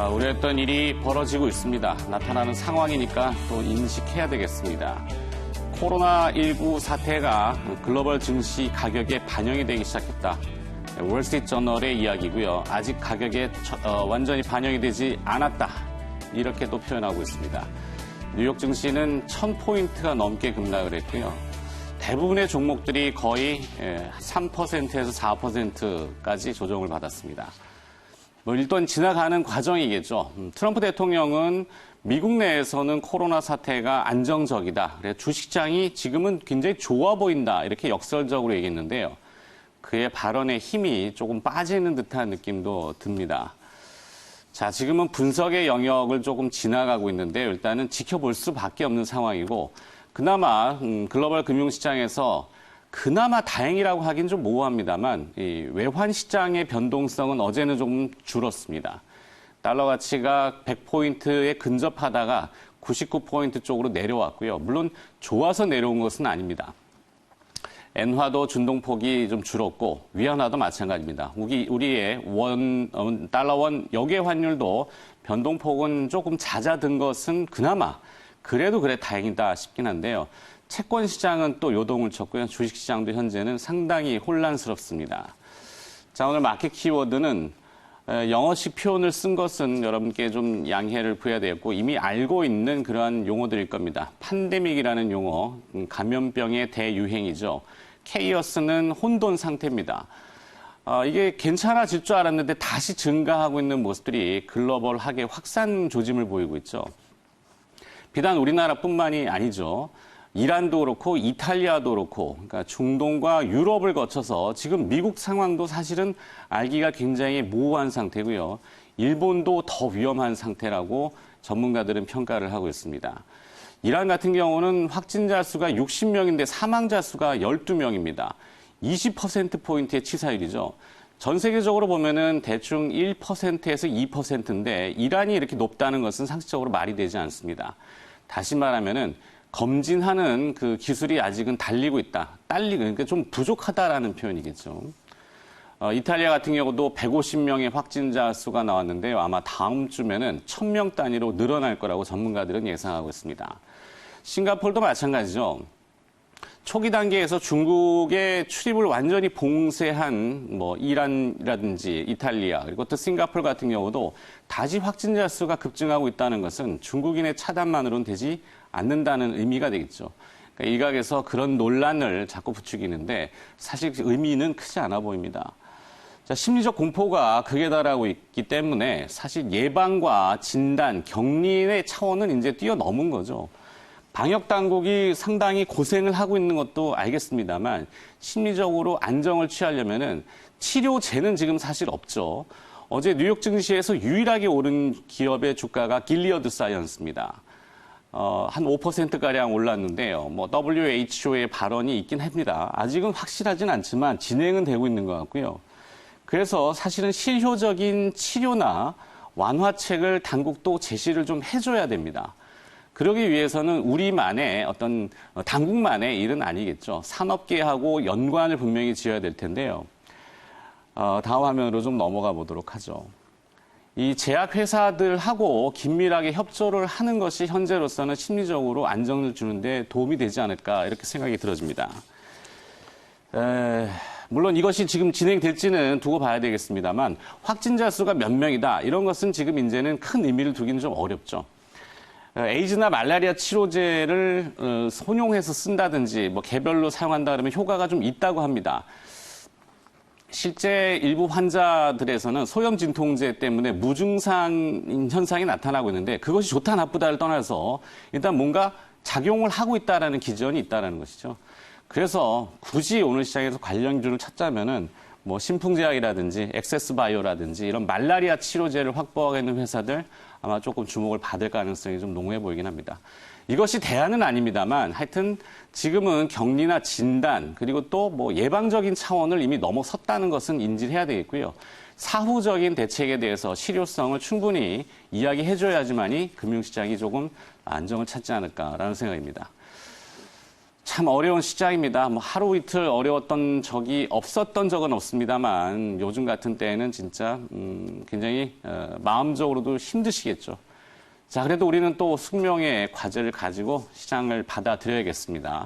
우려했던 일이 벌어지고 있습니다. 나타나는 상황이니까 또 인식해야 되겠습니다. 코로나19 사태가 글로벌 증시 가격에 반영이 되기 시작했다. 월스트리트저널의 이야기고요. 아직 가격에 완전히 반영이 되지 않았다. 이렇게 또 표현하고 있습니다. 뉴욕 증시는 1000포인트가 넘게 급락을 했고요. 대부분의 종목들이 거의 3%에서 4%까지 조정을 받았습니다. 일단 지나가는 과정이겠죠. 트럼프 대통령은 미국 내에서는 코로나 사태가 안정적이다. 그래서 주식장이 지금은 굉장히 좋아 보인다. 이렇게 역설적으로 얘기했는데요. 그의 발언의 힘이 조금 빠지는 듯한 느낌도 듭니다. 자, 지금은 분석의 영역을 조금 지나가고 있는데요. 일단은 지켜볼 수밖에 없는 상황이고, 그나마 글로벌 금융시장에서 그나마 다행이라고 하긴 좀 모호합니다만 이 외환 시장의 변동성은 어제는 좀 줄었습니다. 달러 가치가 100포인트에 근접하다가 99포인트 쪽으로 내려왔고요. 물론 좋아서 내려온 것은 아닙니다. 엔화도 준동폭이 좀 줄었고 위안화도 마찬가지입니다. 우리의 달러원 역외 환율도 변동폭은 조금 잦아든 것은 그나마 그래도 그래 다행이다 싶긴 한데요. 채권 시장은 또 요동을 쳤고요. 주식 시장도 현재는 상당히 혼란스럽습니다. 자, 오늘 마켓 키워드는 영어식 표현을 쓴 것은 여러분께 좀 양해를 구해야 되겠고 이미 알고 있는 그러한 용어들일 겁니다. 팬데믹이라는 용어, 감염병의 대유행이죠. 케이어스는 혼돈 상태입니다. 이게 괜찮아질 줄 알았는데 다시 증가하고 있는 모습들이 글로벌하게 확산 조짐을 보이고 있죠. 비단 우리나라뿐만이 아니죠. 이란도 그렇고 이탈리아도 그렇고 그러니까 중동과 유럽을 거쳐서 지금 미국 상황도 사실은 알기가 굉장히 모호한 상태고요. 일본도 더 위험한 상태라고 전문가들은 평가를 하고 있습니다. 이란 같은 경우는 확진자 수가 60명인데 사망자 수가 12명입니다. 20%포인트의 치사율이죠. 전 세계적으로 보면은 대충 1%에서 2%인데 이란이 이렇게 높다는 것은 상식적으로 말이 되지 않습니다. 다시 말하면은 검진하는 그 기술이 아직은 달리고 있다. 그러니까 좀 부족하다라는 표현이겠죠. 이탈리아 같은 경우도 150명의 확진자 수가 나왔는데요. 아마 다음 주면은 1000명 단위로 늘어날 거라고 전문가들은 예상하고 있습니다. 싱가포르도 마찬가지죠. 초기 단계에서 중국의 출입을 완전히 봉쇄한 이란이라든지 이탈리아 그리고 또 싱가포르 같은 경우도 다시 확진자 수가 급증하고 있다는 것은 중국인의 차단만으로는 되지 않는다는 의미가 되겠죠. 그러니까 일각에서 그런 논란을 자꾸 부추기는데 사실 의미는 크지 않아 보입니다. 자, 심리적 공포가 극에 달하고 있기 때문에 사실 예방과 진단, 격리의 차원은 이제 뛰어넘은 거죠. 방역 당국이 상당히 고생을 하고 있는 것도 알겠습니다만 심리적으로 안정을 취하려면은 치료제는 지금 사실 없죠. 어제 뉴욕 증시에서 유일하게 오른 기업의 주가가 길리어드 사이언스입니다. 한 5%가량 올랐는데요. WHO의 발언이 있긴 합니다. 아직은 확실하진 않지만 진행은 되고 있는 것 같고요. 그래서 사실은 실효적인 치료나 완화책을 당국도 제시를 좀 해줘야 됩니다. 그러기 위해서는 우리만의 어떤 당국만의 일은 아니겠죠. 산업계하고 연관을 분명히 지어야 될 텐데요. 다음 화면으로 좀 넘어가 보도록 하죠. 이 제약회사들하고 긴밀하게 협조를 하는 것이 현재로서는 심리적으로 안정을 주는데 도움이 되지 않을까 이렇게 생각이 들어집니다. 물론 이것이 지금 진행될지는 두고 봐야 되겠습니다만 확진자 수가 몇 명이다 이런 것은 지금 이제는 큰 의미를 두기는 좀 어렵죠. 에이즈나 말라리아 치료제를 혼용해서 쓴다든지 개별로 사용한다 그러면 효과가 좀 있다고 합니다. 실제 일부 환자들에서는 소염 진통제 때문에 무증상 현상이 나타나고 있는데 그것이 좋다 나쁘다를 떠나서 일단 뭔가 작용을 하고 있다라는 기전이 있다라는 것이죠. 그래서 굳이 오늘 시장에서 관련주를 찾자면은 신풍제약이라든지 엑세스바이오라든지 이런 말라리아 치료제를 확보하고 있는 회사들 아마 조금 주목을 받을 가능성이 좀 농후해 보이긴 합니다. 이것이 대안은 아닙니다만 하여튼 지금은 격리나 진단 그리고 또 예방적인 차원을 이미 넘어섰다는 것은 인지를 해야 되겠고요. 사후적인 대책에 대해서 실효성을 충분히 이야기해줘야지만이 금융시장이 조금 안정을 찾지 않을까라는 생각입니다. 참 어려운 시장입니다. 뭐 하루 이틀 어려웠던 적이 없었던 적은 없습니다만 요즘 같은 때에는 진짜 굉장히 마음적으로도 힘드시겠죠. 자, 그래도 우리는 또 숙명의 과제를 가지고 시장을 받아들여야겠습니다.